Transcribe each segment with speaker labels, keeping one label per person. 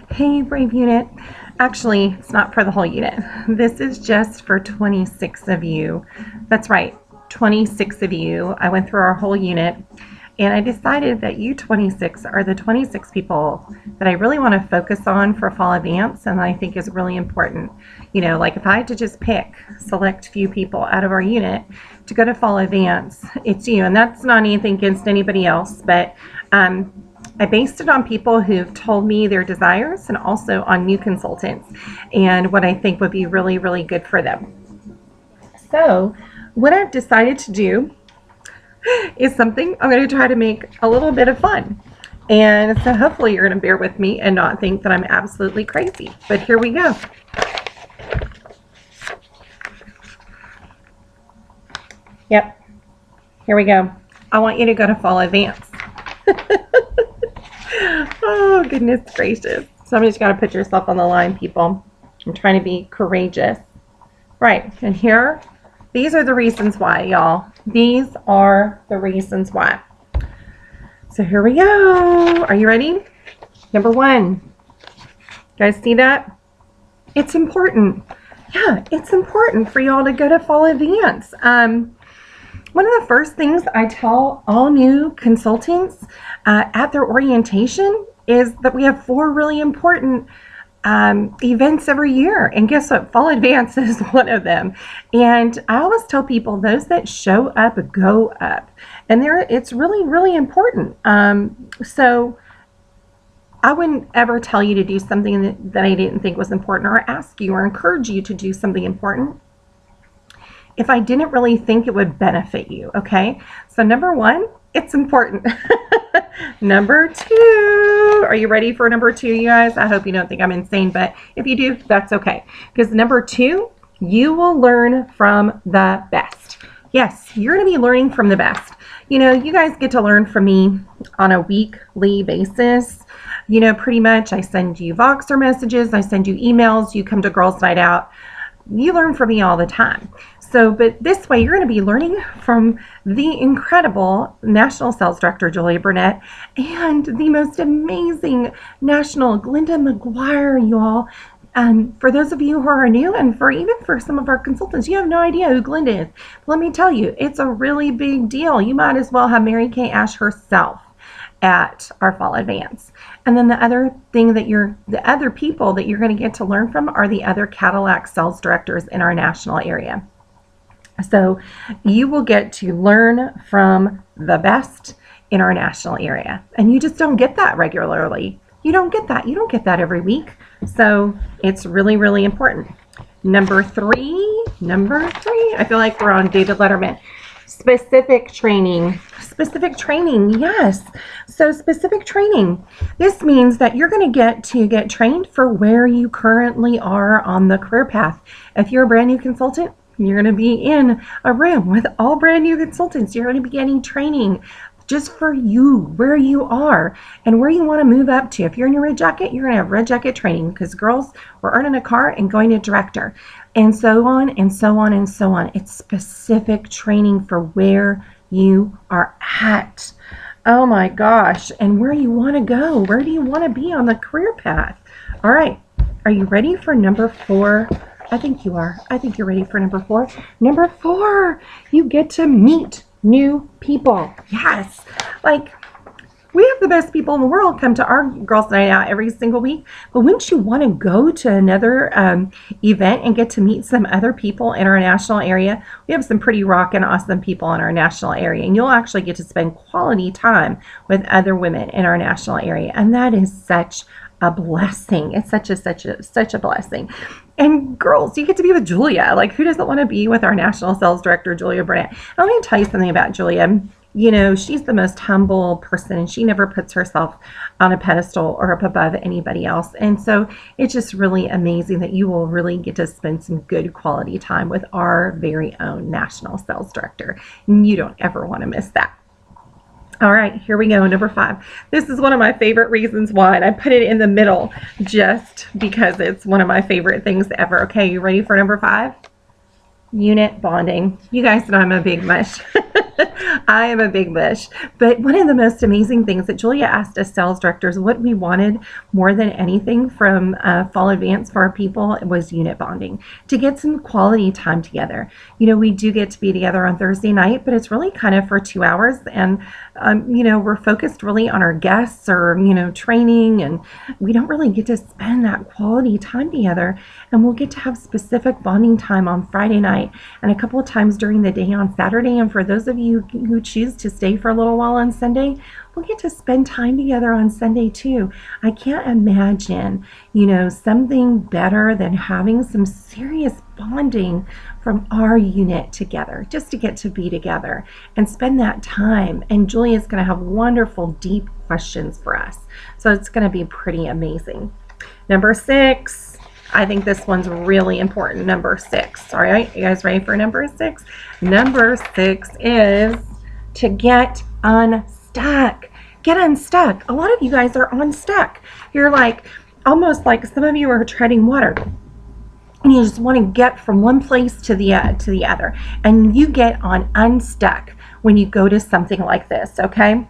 Speaker 1: Hey, Brave Unit. Actually, it's not for the whole unit. This is just for 26 of you. That's right, 26 of you. I went through our whole unit and I decided that you 26 are the 26 people that I really want to focus on for Fall Advance and I think is really important. You know, like if I had to just pick select few people out of our unit to go to Fall Advance, it's you. And that's not anything against anybody else, but I based it on people who've told me their desires and also on new consultants and what I think would be really, really good for them. So what I've decided to do is something I'm going to try to make a little bit of fun. And so hopefully you're going to bear with me and not think that I'm absolutely crazy. But here we go. Yep. Here we go. I want you to go to Fall Advance. Oh, goodness gracious. Somebody's got to put yourself on the line, people. I'm trying to be courageous. Right. And here, these are the reasons why, y'all. These are the reasons why. So here we go. Are you ready? Number one. You guys see that? It's important. Yeah, it's important for y'all to go to Fall Advance. One of the first things I tell all new consultants at their orientation is that we have 4 really important events every year. And guess what? Fall Advance is one of them. And I always tell people those that show up go up. And it's really, really important. So I wouldn't ever tell you to do something that I didn't think was important or ask you or encourage you to do something important if I didn't really think it would benefit you, okay? So number one, it's important. Number two, are you ready for number two, you guys? I hope you don't think I'm insane, but if you do, that's okay. Because number two, you will learn from the best. Yes, you're going to be learning from the best. You know, you guys get to learn from me on a weekly basis. You know, pretty much I send you Voxer messages, I send you emails, you come to Girls Night Out. You learn from me all the time. So, but this way you're going to be learning from the incredible National Sales Director, Julia Burnett, and the most amazing National Glenda McGuire, y'all. For those of you who are new and even for some of our consultants, you have no idea who Glenda is. Let me tell you, it's a really big deal. You might as well have Mary Kay Ash herself at our Fall Advance. And then the other thing that the other people that you're going to get to learn from are the other Cadillac sales directors in our national area. So you will get to learn from the best in our national area. And you just don't get that regularly. You don't get that. You don't get that every week. So it's really, really important. Number three, I feel like we're on David Letterman. Specific training, yes. So specific training, this means that you're going to get trained for where you currently are on the career path. If you're a brand new consultant, you're going to be in a room with all brand new consultants. You're going to be getting training just for you, where you are and where you want to move up to. If you're in your red jacket, you're going to have red jacket training because girls, we're earning a car and going to director and so on and so on and so on. It's specific training for where you are at. Oh my gosh. And where you want to go. Where do you want to be on the career path? All right. Are you ready for number 4? I think you are. I think you're ready for number 4. Number 4, you get to meet new people. Yes. Like, we have the best people in the world come to our Girls Night Out every single week. But wouldn't you want to go to another event and get to meet some other people in our national area? We have some pretty rockin' awesome people in our national area. And you'll actually get to spend quality time with other women in our national area. And that is such a blessing. It's such a blessing. And girls, you get to be with Julia. Like, who doesn't want to be with our National Sales Director, Julia Burnett? And let me tell you something about Julia. You know, she's the most humble person, and she never puts herself on a pedestal or up above anybody else. And so it's just really amazing that you will really get to spend some good quality time with our very own National Sales Director. And you don't ever want to miss that. All right, here we go, number 5. This is one of my favorite reasons why, and I put it in the middle just because it's one of my favorite things ever. Okay, you ready for number 5? unit bonding. You guys know I'm a big mush. I am a big mush. But one of the most amazing things that Julia asked us sales directors what we wanted more than anything from Fall Advance for our people was unit bonding, to get some quality time together. You know, we do get to be together on Thursday night, but it's really kind of for 2 hours. And, you know, we're focused really on our guests or, you know, training, and we don't really get to spend that quality time together. And we'll get to have specific bonding time on Friday night and a couple of times during the day on Saturday. And for those of you who choose to stay for a little while on Sunday, we'll get to spend time together on Sunday too. I can't imagine, you know, something better than having some serious bonding from our unit together, just to get to be together and spend that time. And Julia's going to have wonderful, deep questions for us. So it's going to be pretty amazing. Number 6. I think this one's really important. Number 6. All right, you guys ready for number 6? Number 6 is to get unstuck. Get unstuck. A lot of you guys are unstuck. You're like, almost like some of you are treading water. And you just want to get from one place to the other. And you get unstuck when you go to something like this, okay?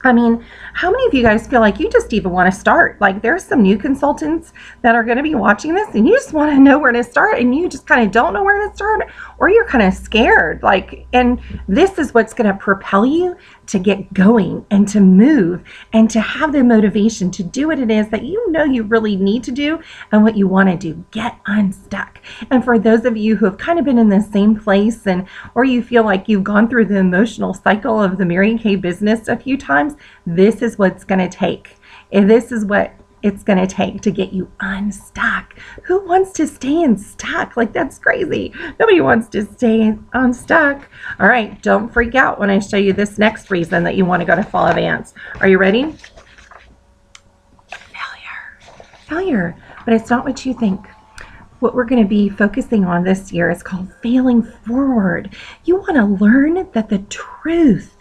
Speaker 1: I mean, how many of you guys feel like you just even want to start? Like, there's some new consultants that are going to be watching this and you just want to know where to start and you just kind of don't know where to start, or you're kind of scared. Like, and this is what's going to propel you to get going and to move and to have the motivation to do what it is that you know you really need to do and what you want to do. Get unstuck. And for those of you who have kind of been in the same place, and or you feel like you've gone through the emotional cycle of the Mary Kay business a few times, this is what's going to take. And this is what it's going to take to get you unstuck. Who wants to stay unstuck? Like, that's crazy. Nobody wants to stay unstuck. All right, don't freak out when I show you this next reason that you want to go to Fall Advance. Are you ready? Failure. But it's not what you think. What we're going to be focusing on this year is called failing forward. You want to learn that the truth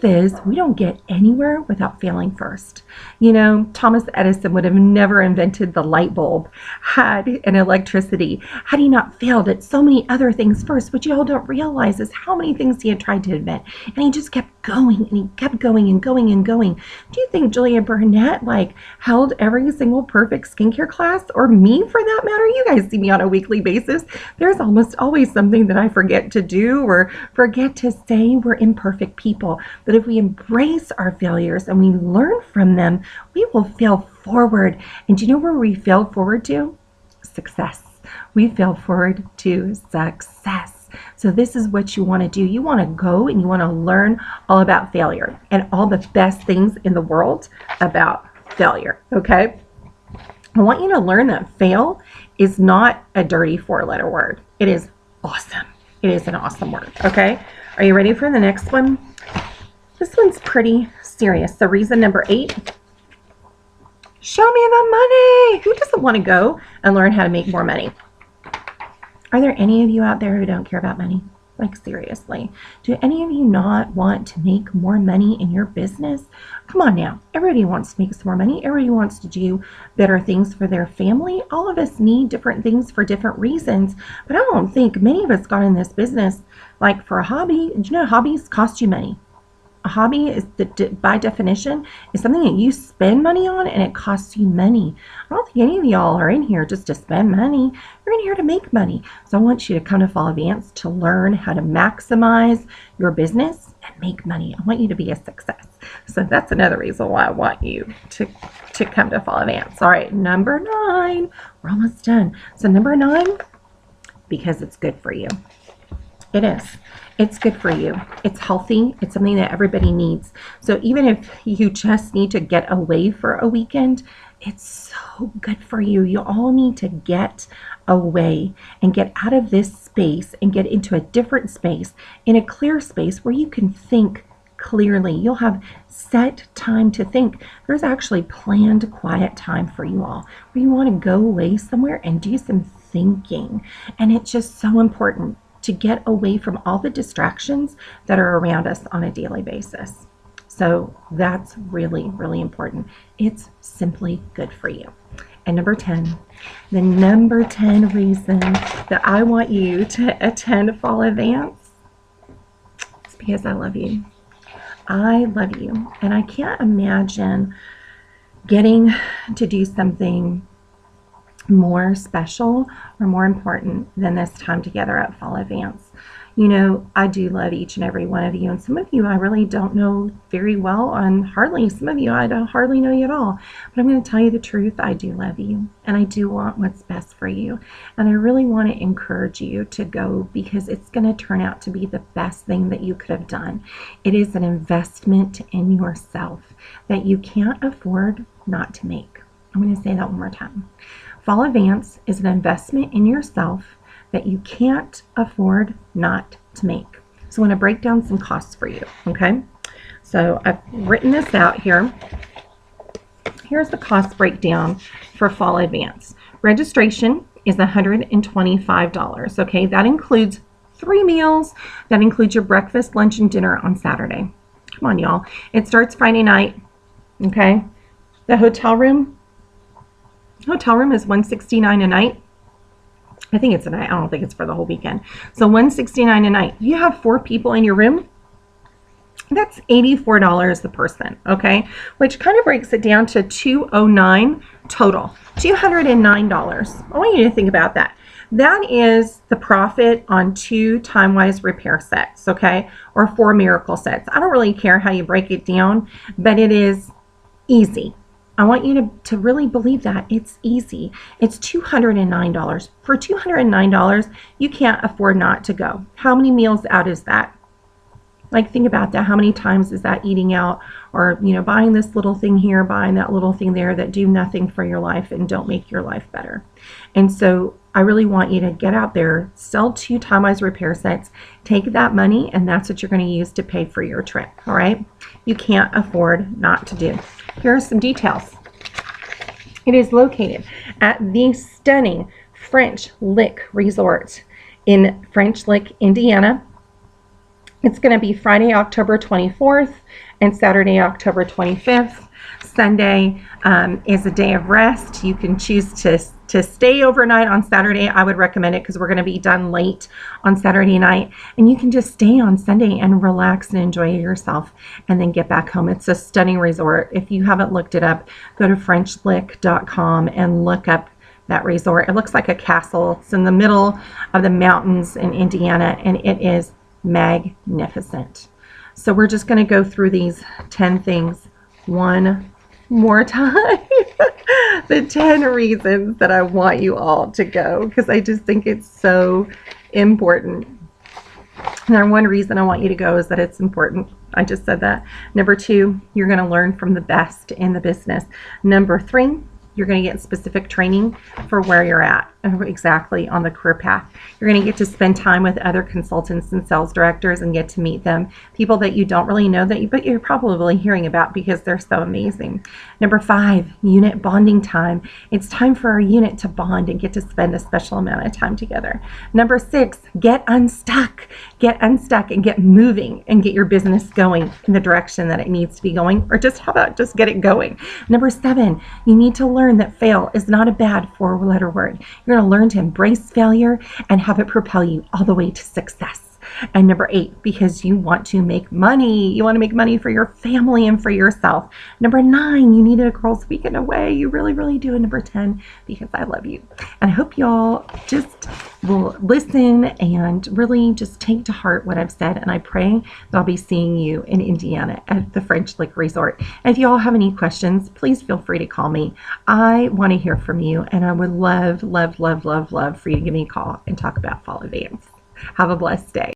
Speaker 1: is we don't get anywhere without failing first. You know, Thomas Edison would have never invented the light bulb and electricity had he not failed at so many other things first. What you all don't realize is how many things he had tried to invent, and he just kept going and he kept going and going and going. Do you think Julia Burnett held every single perfect skincare class, or me for that matter? You guys see me on a weekly basis. There's almost always something that I forget to do or forget to say. We're imperfect people, but if we embrace our failures and we learn from them, we will fail forward. And do you know where we fail forward to? Success. We fail forward to success. So this is what you want to do. You want to go and you want to learn all about failure and all the best things in the world about failure, okay? I want you to learn that fail is not a dirty 4-letter word. It is awesome. It is an awesome word, okay? Are you ready for the next one? This one's pretty serious. So reason number 8, show me the money. Who doesn't want to go and learn how to make more money? Are there any of you out there who don't care about money? Like, seriously, do any of you not want to make more money in your business? Come on now. Everybody wants to make some more money. Everybody wants to do better things for their family. All of us need different things for different reasons, but I don't think many of us got in this business like for a hobby. Do you know hobbies cost you money? A hobby is, by definition, is something that you spend money on and it costs you money. I don't think any of y'all are in here just to spend money. You're in here to make money. So I want you to come to Fall Advance to learn how to maximize your business and make money. I want you to be a success. So that's another reason why I want you to come to Fall Advance. All right, number 9. We're almost done. So number 9, because it's good for you. It is. It's good for you. It's healthy. It's something that everybody needs. So even if you just need to get away for a weekend, it's so good for you. You all need to get away and get out of this space and get into a different space, in a clear space where you can think clearly. You'll have set time to think. There's actually planned quiet time for you all where you want to go away somewhere and do some thinking. And it's just so important to get away from all the distractions that are around us on a daily basis. So that's really, really important. It's simply good for you. And number 10, the number 10 reason that I want you to attend Fall Advance is because I love you. I love you. And I can't imagine getting to do something more special or more important than this time together at Fall Advance. You know, I do love each and every one of you, and some of you I really don't know very well, and some of you I don't hardly know you at all. But I'm going to tell you the truth, I do love you, and I do want what's best for you, and I really want to encourage you to go, because it's going to turn out to be the best thing that you could have done. It is an investment in yourself that you can't afford not to make. I'm going to say that one more time. Fall Advance is an investment in yourself that you can't afford not to make. So I want to break down some costs for you, okay? So I've written this out here. Here's the cost breakdown for Fall Advance. Registration is $125, okay? That includes 3 meals. That includes your breakfast, lunch, and dinner on Saturday. Come on, y'all. It starts Friday night, okay? The hotel room is $169 a night. I think it's a night. I don't think it's for the whole weekend. So $169 a night. You have 4 people in your room. That's $84 a person, okay? Which kind of breaks it down to $209 total. $209. I want you to think about that. That is the profit on 2 time-wise repair sets, okay? Or 4 miracle sets. I don't really care how you break it down, but it is easy. I want you to really believe that. It's easy. It's $209. For $209, you can't afford not to go. How many meals out is that? Like, think about that. How many times is that eating out, or, you know, buying this little thing here, buying that little thing there that do nothing for your life and don't make your life better? And so I really want you to get out there, sell 2 time-wise repair sets, take that money, and that's what you're going to use to pay for your trip, all right? You can't afford not to do. Here are some details. It is located at the stunning French Lick Resort in French Lick, Indiana. It's going to be Friday, October 24th and Saturday, October 25th. Sunday is a day of rest. You can choose to stay overnight on Saturday. I would recommend it because we're going to be done late on Saturday night. And you can just stay on Sunday and relax and enjoy yourself and then get back home. It's a stunning resort. If you haven't looked it up, go to FrenchLick.com and look up that resort. It looks like a castle. It's in the middle of the mountains in Indiana, and it is magnificent. So we're just going to go through these 10 things one more time. The 10 reasons that I want you all to go, because I just think it's so important. And one reason I want you to go is that it's important. I just said that. Number 2, you're going to learn from the best in the business. Number 3, you're going to get specific training for where you're at exactly on the career path. You're going to get to spend time with other consultants and sales directors and get to meet them, people that you don't really know but you're probably hearing about because they're so amazing. Number 5, unit bonding time. It's time for our unit to bond and get to spend a special amount of time together. Number 6, get unstuck. Get unstuck and get moving and get your business going in the direction that it needs to be going, or just how about just get it going. Number 7, you need to learn that fail is not a bad 4-letter word. You're going to learn to embrace failure and have it propel you all the way to success. And number 8, because you want to make money. You want to make money for your family and for yourself. Number 9, you need a girls' weekend away. You really, really do. And number 10, because I love you. And I hope y'all just will listen and really just take to heart what I've said. And I pray that I'll be seeing you in Indiana at the French Lick Resort. And if y'all have any questions, please feel free to call me. I want to hear from you. And I would love, love, love, love, love for you to give me a call and talk about Fall Advance. Have a blessed day.